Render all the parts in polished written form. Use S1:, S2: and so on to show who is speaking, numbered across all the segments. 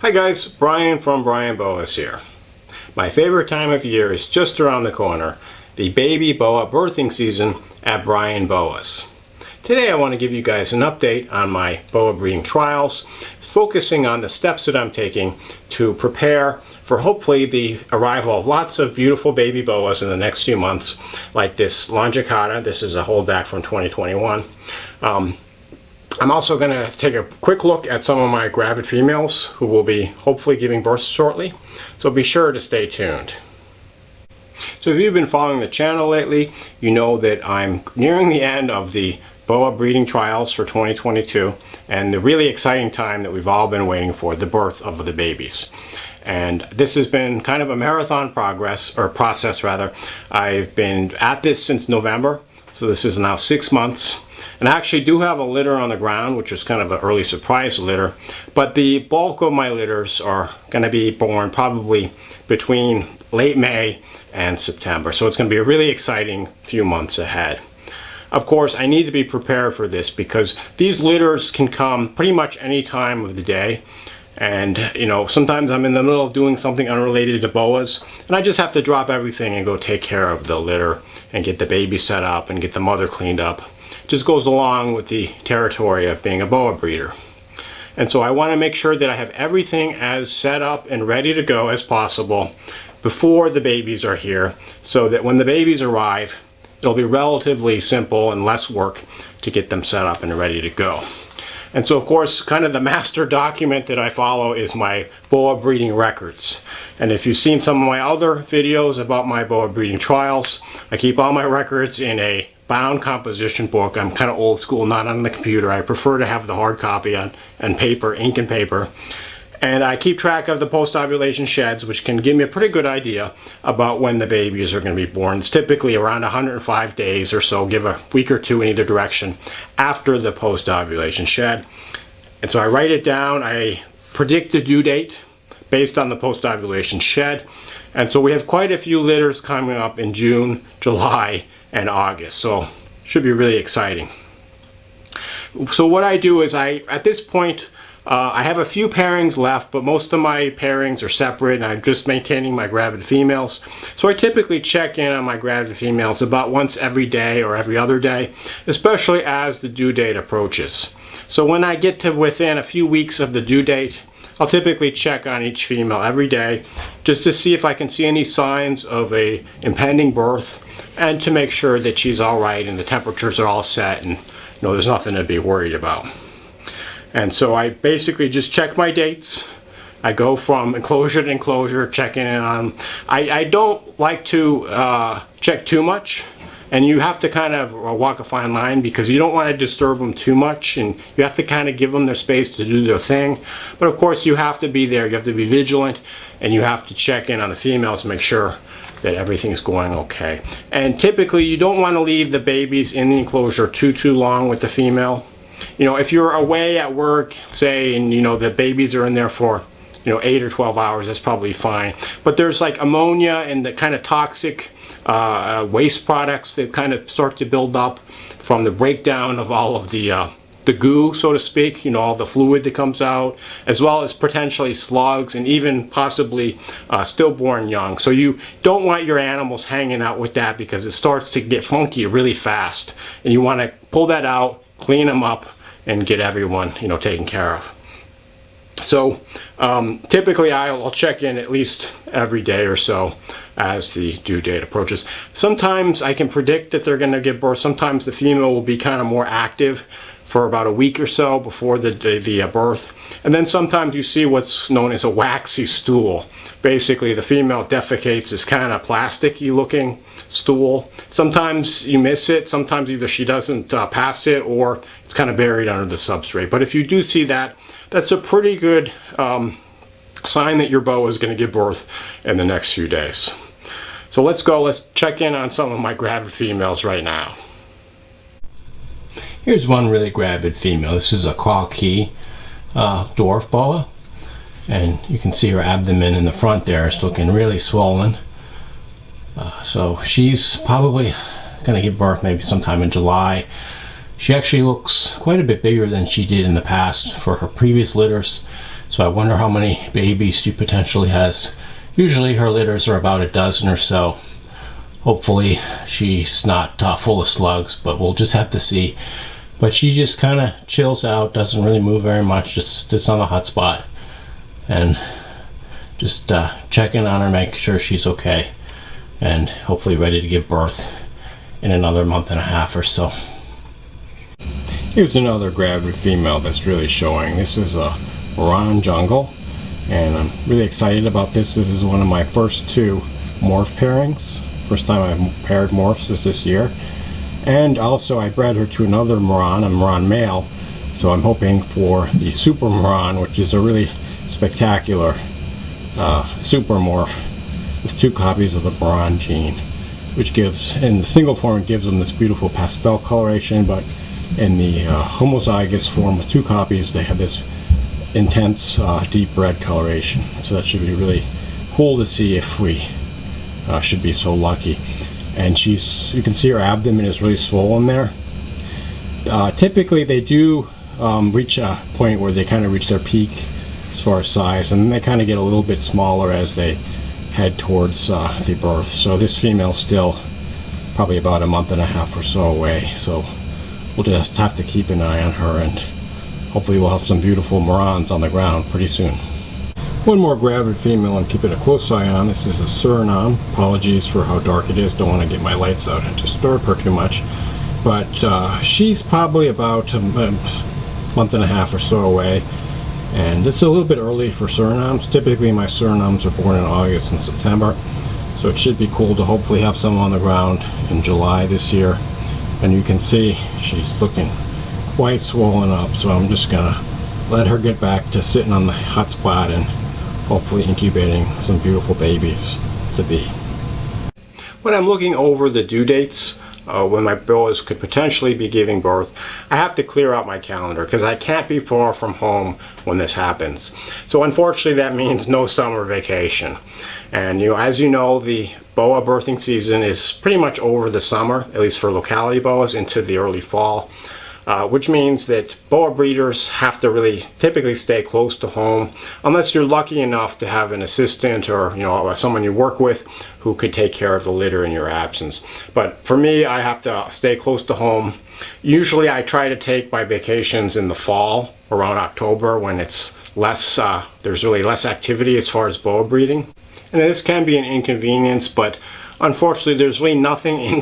S1: Hi guys, Brian from Boas here. My favorite time of year is just around the corner, the baby boa birthing season at Boas. Today I want to give you guys an update on my boa breeding trials, focusing on the steps that I'm taking to prepare for hopefully the arrival of lots of beautiful baby boas in the next few months, like this longicata. This is a holdback from 2021. I'm also going to take a quick look at some of my gravid females who will be hopefully giving birth shortly, so be sure to stay tuned. So if you've been following the channel lately, you know that I'm nearing the end of the boa breeding trials for 2022 and the really exciting time that we've all been waiting for, the birth of the babies. And this has been kind of a marathon process. I've been at this since November, so this is now 6 months. And I actually do have a litter on the ground, which is kind of an early surprise litter, but the bulk of my litters are going to be born probably between late May and September. So it's going to be a really exciting few months ahead. Of course, I need to be prepared for this because these litters can come pretty much any time of the day. And you know, sometimes I'm in the middle of doing something unrelated to boas and I just have to drop everything and go take care of the litter and get the baby set up and get the mother cleaned up. Just goes along with the territory of being a boa breeder. And so I want to make sure that I have everything as set up and ready to go as possible before the babies are here, so that when the babies arrive, it'll be relatively simple and less work to get them set up and ready to go. And so of course, kind of the master document that I follow is my boa breeding records. And if you've seen some of my other videos about my boa breeding trials, I keep all my records in a bound composition book. I'm kind of old school, not on the computer. I prefer to have the hard copy on paper, ink and paper. And I keep track of the post-ovulation sheds, which can give me a pretty good idea about when the babies are going to be born. It's typically around 105 days or so, give a week or two in either direction after the post-ovulation shed. And so I write it down. I predict the due date based on the post-ovulation shed. And so we have quite a few litters coming up in June, July, and August, so should be really exciting. So what I do is at this point I have a few pairings left, but most of my pairings are separate and I'm just maintaining my gravid females. So I typically check in on my gravid females about once every day or every other day, especially as the due date approaches. So when I get to within a few weeks of the due date, I'll typically check on each female every day just to see if I can see any signs of a impending birth and to make sure that she's all right and the temperatures are all set and there's nothing to be worried about. And so I basically just check my dates. I go from enclosure to enclosure, checking in on them. I don't like to check too much, and you have to kind of walk a fine line because you don't want to disturb them too much and you have to kind of give them their space to do their thing. But of course you have to be there, you have to be vigilant, and you have to check in on the females to make sure that everything's going okay. And typically you don't want to leave the babies in the enclosure too long with the female. If you're away at work, say, and the babies are in there for 8 or 12 hours, that's probably fine. But there's like ammonia and the kind of toxic waste products that kind of start to build up from the breakdown of all of the goo, so to speak, all the fluid that comes out, as well as potentially slugs and even possibly stillborn young. So you don't want your animals hanging out with that because it starts to get funky really fast. And you want to pull that out, clean them up, and get everyone, taken care of. So typically I'll check in at least every day or so as the due date approaches. Sometimes I can predict that they're going to give birth. Sometimes the female will be kind of more active for about a week or so before the birth. And then sometimes you see what's known as a waxy stool. Basically the female defecates this kind of plasticky looking stool. Sometimes you miss it, sometimes either she doesn't pass it or it's kind of buried under the substrate. But if you do see that, that's a pretty good sign that your boa is going to give birth in the next few days. So let's check in on some of my gravid females right now. Here's one really gravid female. This is a Qualkey Dwarf Boa, and you can see her abdomen in the front there is looking really swollen. So she's probably going to give birth maybe sometime in July. She actually looks quite a bit bigger than she did in the past for her previous litters. So I wonder how many babies she potentially has. Usually her litters are about a dozen or so. Hopefully she's not full of slugs, but we'll just have to see. But she just kind of chills out, doesn't really move very much, just sits on the hot spot and just checking on her, making sure she's okay, and hopefully ready to give birth in another month and a half or so. Here's another gravid female that's really showing. This is a Moran Jungle, and I'm really excited about this. This is one of my first 2 morph pairings. First time I've paired morphs is this year. And also I bred her to another Moran, a Moran male. So I'm hoping for the Super Moran, which is a really spectacular super morph with 2 copies of the Moran gene, which gives, in the single form, it gives them this beautiful pastel coloration, but in the homozygous form with 2 copies, they have this intense deep red coloration. So that should be really cool to see if we should be so lucky. And you can see her abdomen is really swollen there. Typically they do reach a point where they kind of reach their peak as far as size, and then they kind of get a little bit smaller as they head towards the birth. So this female's still probably about a month and a half or so away, so we'll just have to keep an eye on her, and hopefully we'll have some beautiful Morans on the ground pretty soon. One more gravid female I'm keeping a close eye on. This is a Suriname. Apologies for how dark it is. Don't want to get my lights out and disturb her too much. But she's probably about a month and a half or so away. And it's a little bit early for Surinames. Typically my Surinames are born in August and September. So it should be cool to hopefully have some on the ground in July this year. And you can see she's looking quite swollen up. So I'm just going to let her get back to sitting on the hot spot and hopefully incubating some beautiful babies to be. When I'm looking over the due dates when my boas could potentially be giving birth, I have to clear out my calendar because I can't be far from home when this happens. So unfortunately that means no summer vacation. And as you know, the boa birthing season is pretty much over the summer, at least for locality boas, into the early fall. Which means that boa breeders have to really typically stay close to home, unless you're lucky enough to have an assistant or someone you work with who could take care of the litter in your absence. But for me, I have to stay close to home. Usually I try to take my vacations in the fall, around October, when it's less, there's really less activity as far as boa breeding. And this can be an inconvenience, but unfortunately, there's really nothing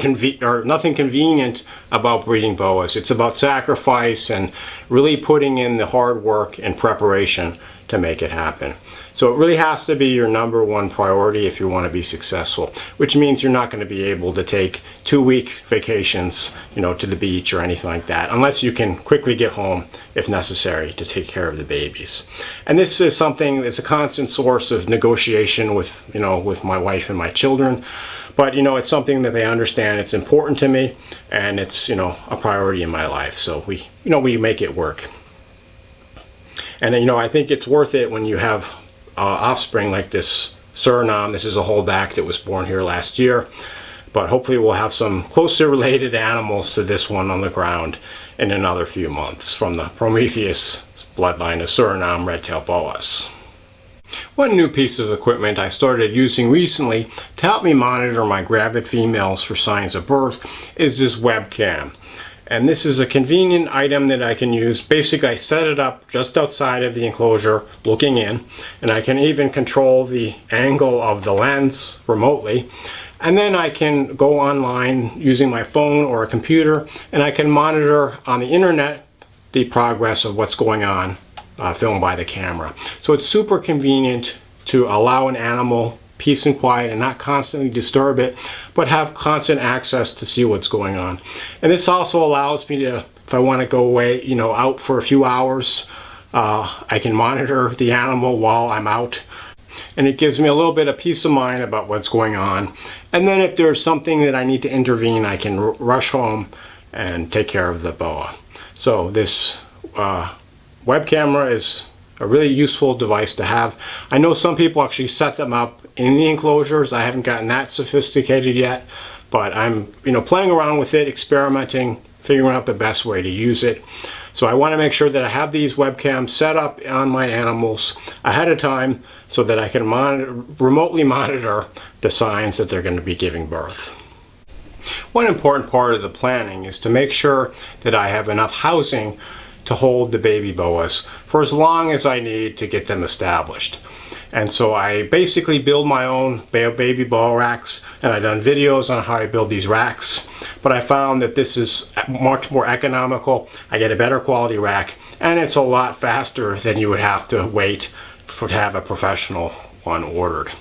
S1: convenient about breeding boas. It's about sacrifice and really putting in the hard work and preparation to make it happen. So it really has to be your #1 priority if you want to be successful, which means you're not going to be able to take 2-week vacations, to the beach or anything like that, unless you can quickly get home if necessary to take care of the babies. And this is something that's a constant source of negotiation with my wife and my children. But it's something that they understand. It's important to me, and it's a priority in my life. So we make it work. And I think it's worth it when you have offspring like this Suriname. This is a holdback that was born here last year, but hopefully we'll have some closely related animals to this one on the ground in another few months from the Prometheus bloodline of Suriname red-tailed boas. One new piece of equipment I started using recently to help me monitor my gravid females for signs of birth is this webcam. And this is a convenient item that I can use. Basically, I set it up just outside of the enclosure looking in, and I can even control the angle of the lens remotely. And then I can go online using my phone or a computer, and I can monitor on the internet the progress of what's going on filmed by the camera. So it's super convenient to allow an animal peace and quiet and not constantly disturb it, but have constant access to see what's going on. And this also allows me to, if I want to go away, out for a few hours, I can monitor the animal while I'm out. And it gives me a little bit of peace of mind about what's going on. And then if there's something that I need to intervene, I can rush home and take care of the boa. So this web camera is a really useful device to have. I know some people actually set them up in the enclosures. I haven't gotten that sophisticated yet, but I'm playing around with it, experimenting, figuring out the best way to use it. So I want to make sure that I have these webcams set up on my animals ahead of time so that I can remotely monitor the signs that they're going to be giving birth. One important part of the planning is to make sure that I have enough housing to hold the baby boas for as long as I need to get them established. And so I basically build my own baby boa racks, and I've done videos on how I build these racks. But I found that this is much more economical. I get a better quality rack, and it's a lot faster than you would have to wait to have a professional one ordered.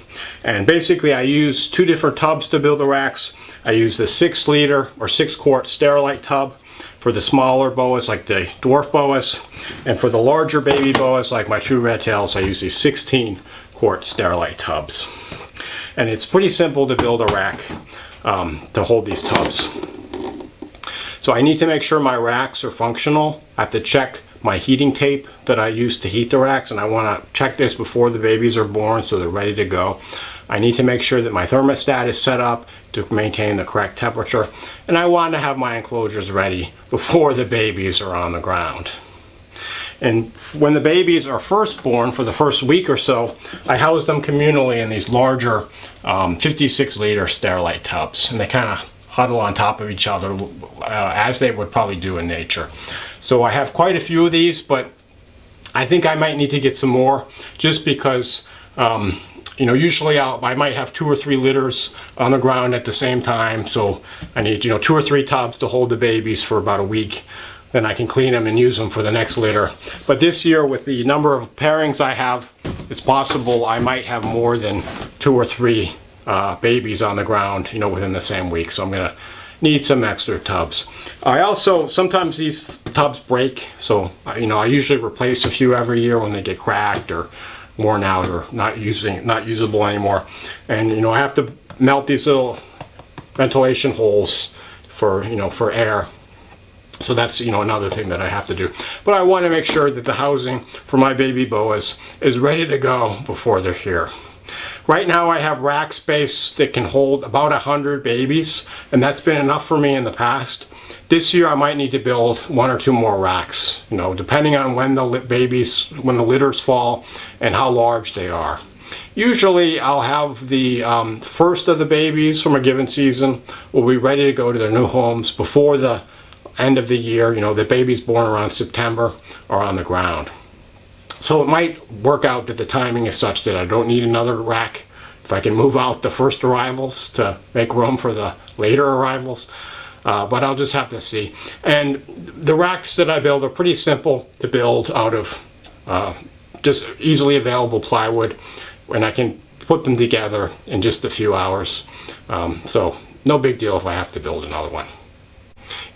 S1: And basically I use two different tubs to build the racks. I use the 6-liter or 6-quart Sterilite tub for the smaller boas like the Dwarf Boas, and for the larger baby boas like my true red tails, I use these 16-quart Sterilite tubs. And it's pretty simple to build a rack to hold these tubs. So I need to make sure my racks are functional. I have to check my heating tape that I use to heat the racks, and I want to check this before the babies are born so they're ready to go. I need to make sure that my thermostat is set up to maintain the correct temperature, and I want to have my enclosures ready before the babies are on the ground. And when the babies are first born, for the first week or so, I house them communally in these larger 56-liter Sterilite tubs, and they kind of huddle on top of each other as they would probably do in nature. So I have quite a few of these, but I think I might need to get some more, just because you know, usually I might have 2 or 3 litters on the ground at the same time, so I need, you know, 2 or 3 tubs to hold the babies for about a week. Then I can clean them and use them for the next litter. But this year, with the number of pairings I have, it's possible I might have more than 2 or 3 babies on the ground, you know, within the same week. So I'm gonna need some extra tubs. I also, sometimes these tubs break, so you know, I usually replace a few every year when they get cracked or worn out or not usable anymore. And you know, I have to melt these little ventilation holes for, you know, for air. So that's, you know, another thing that I have to do. But I want to make sure that the housing for my baby boas is ready to go before they're here. Right now I have rack space that can hold about 100 babies, and that's been enough for me in the past. This year I might need to build 1 or 2 more racks, you know, depending on when the litters fall and how large they are. Usually I'll have the first of the babies from a given season will be ready to go to their new homes before the end of the year. You know, the babies born around September are on the ground. So it might work out that the timing is such that I don't need another rack if I can move out the first arrivals to make room for the later arrivals. But I'll just have to see. And the racks that I build are pretty simple to build out of just easily available plywood, and I can put them together in just a few hours. So no big deal if I have to build another one.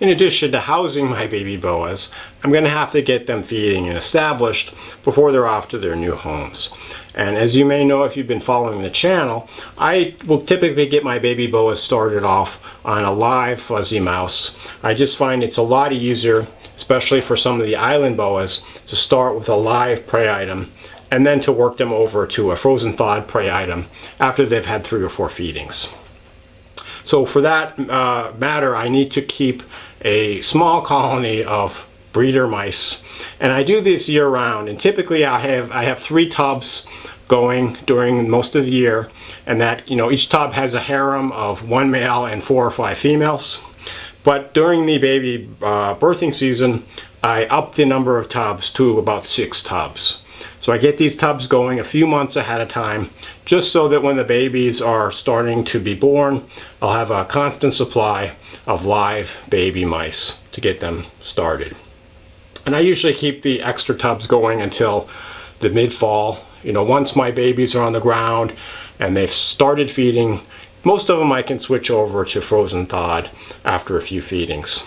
S1: In addition to housing my baby boas, I'm going to have to get them feeding and established before they're off to their new homes. And as you may know if you've been following the channel, I will typically get my baby boas started off on a live fuzzy mouse. I just find it's a lot easier, especially for some of the island boas, to start with a live prey item and then to work them over to a frozen thawed prey item after they've had 3 or 4 feedings. So for that matter, I need to keep a small colony of breeder mice, and I do this year round. And typically I have 3 tubs going during most of the year, and that, you know, each tub has a harem of 1 male and 4 or 5 females. But during the baby birthing season, I up the number of tubs to about 6 tubs. So I get these tubs going a few months ahead of time, just so that when the babies are starting to be born, I'll have a constant supply of live baby mice to get them started. And I usually keep the extra tubs going until the mid-fall. You know, once my babies are on the ground and they've started feeding, most of them I can switch over to frozen thawed after a few feedings.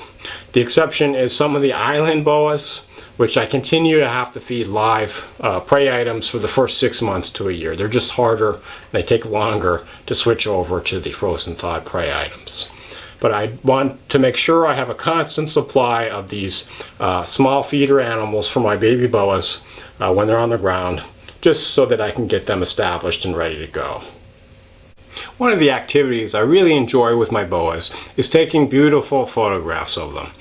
S1: The exception is some of the island boas, which I continue to have to feed live prey items for the first 6 months to a year. They're just harder, and they take longer to switch over to the frozen thawed prey items. But I want to make sure I have a constant supply of these small feeder animals for my baby boas when they're on the ground, just so that I can get them established and ready to go. One of the activities I really enjoy with my boas is taking beautiful photographs of them.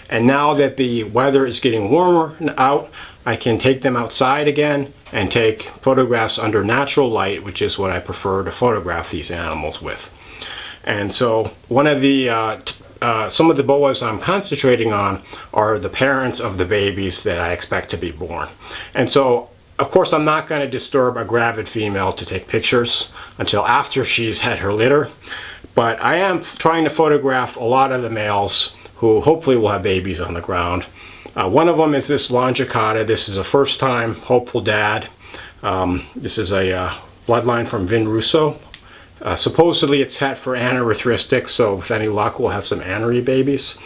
S1: And now that the weather is getting warmer out, I can take them outside again and take photographs under natural light, which is what I prefer to photograph these animals with. And so one of the some of the boas I'm concentrating on are the parents of the babies that I expect to be born. And so, of course, I'm not going to disturb a gravid female to take pictures until after she's had her litter, but I am trying to photograph a lot of the males who hopefully will have babies on the ground. One of them is this longicata. This is a first-time hopeful dad. This is a bloodline from Vin Russo. Supposedly it's het for anerythristic, so with any luck we'll have some anery babies.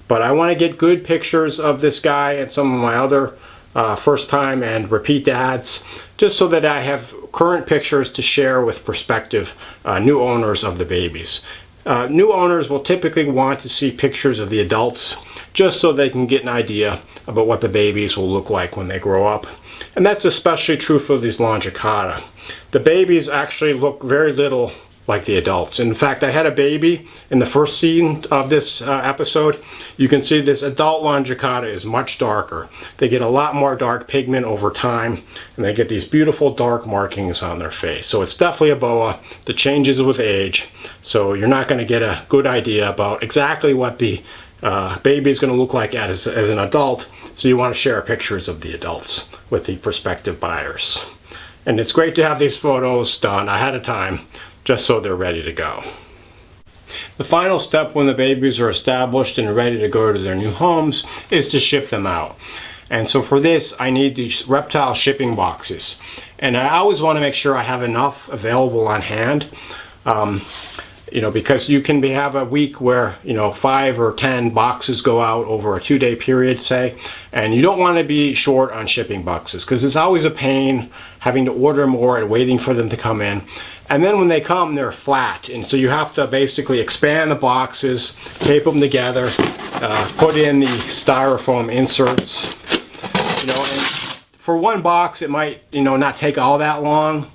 S1: But I want to get good pictures of this guy and some of my other first-time and repeat dads, just so that I have current pictures to share with prospective new owners of the babies. New owners will typically want to see pictures of the adults just so they can get an idea about what the babies will look like when they grow up. And that's especially true for these longicata. The babies actually look very little like the adults. In fact, I had a baby in the first scene of this episode. You can see this adult longicata is much darker. They get a lot more dark pigment over time, and they get these beautiful dark markings on their face. So it's definitely a boa that changes with age. So you're not going to get a good idea about exactly what the baby is going to look like as an adult. So you want to share pictures of the adults with the prospective buyers. And it's great to have these photos done ahead of time, just so they're ready to go. The final step when the babies are established and ready to go to their new homes is to ship them out. And so for this, I need these reptile shipping boxes. And I always want to make sure I have enough available on hand. Because you can have a week where 5 or 10 boxes go out over a 2-day period, say, and you don't want to be short on shipping boxes because it's always a pain having to order more and waiting for them to come in. And then when they come, they're flat, and so you have to basically expand the boxes, tape them together, put in the styrofoam inserts. And for one box, it might not take all that long.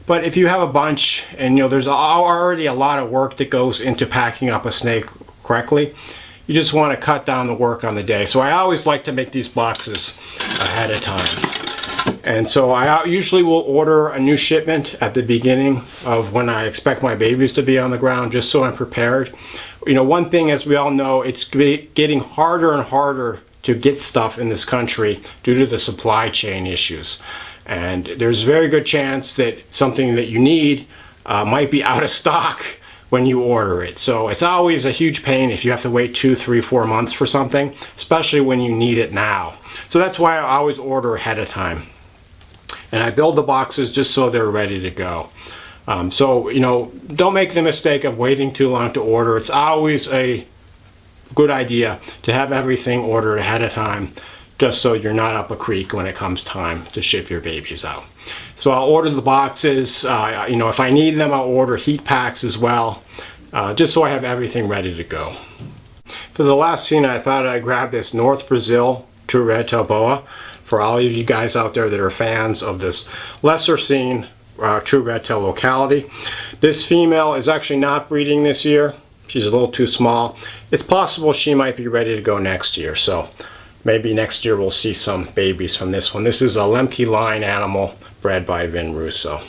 S1: But if you have a bunch and there's already a lot of work that goes into packing up a snake correctly, you just want to cut down the work on the day. So I always like to make these boxes ahead of time. And so I usually will order a new shipment at the beginning of when I expect my babies to be on the ground, just so I'm prepared. One thing, as we all know, it's getting harder and harder to get stuff in this country due to the supply chain issues. And there's a very good chance that something that you need might be out of stock when you order it. So it's always a huge pain if you have to wait 2, 3, 4 months for something, especially when you need it now. So that's why I always order ahead of time. And I build the boxes just so they're ready to go. Don't make the mistake of waiting too long to order. It's always a good idea to have everything ordered ahead of time, just so you're not up a creek when it comes time to ship your babies out. So I'll order the boxes. If I need them, I'll order heat packs as well, just so I have everything ready to go. For the last scene, I thought I'd grab this North Brazil true red-tailed boa for all of you guys out there that are fans of this lesser seen true red-tailed locality. This female is actually not breeding this year. She's a little too small. It's possible she might be ready to go next year, so maybe next year we'll see some babies from this one. This is a Lemke line animal bred by Vin Russo.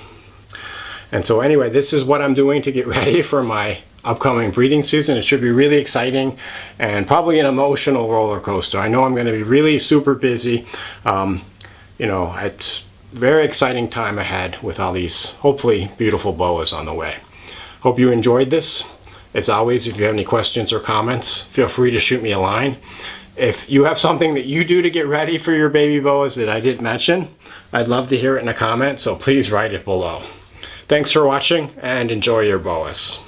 S1: And so anyway, this is what I'm doing to get ready for my upcoming breeding season. It should be really exciting and probably an emotional roller coaster. I know I'm going to be really super busy. It's a very exciting time ahead with all these hopefully beautiful boas on the way. Hope you enjoyed this. As always, if you have any questions or comments, feel free to shoot me a line. If you have something that you do to get ready for your baby boas that I didn't mention, I'd love to hear it in a comment, so please write it below. Thanks for watching and enjoy your boas.